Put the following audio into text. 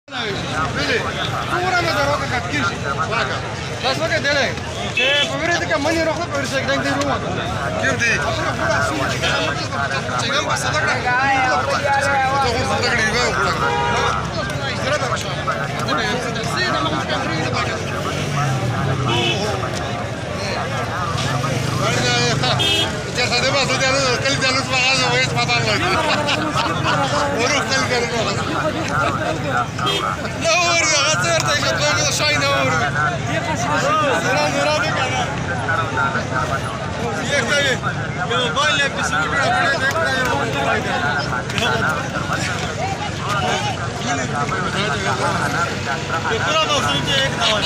Pura me daro ka kishi. Vaga. Das vaga dele. Che pagare de ka mani rokha par se dang de ruwa. Kyo de. Apna pura su. Chegam bas sadaka. To ho sadaka ni va pura. Zara ba sha. Se da ma ka ri de vaga. Ya sabemos que ya nos pagado es matarlo. ورو خل کرنو نو ورو غزر ته کومه شای نو ورو نورا به کنه یہ کوي یو موبایل له پسې کړه پړې دې کړه یو موبایل پورا موسم کې ایک داوال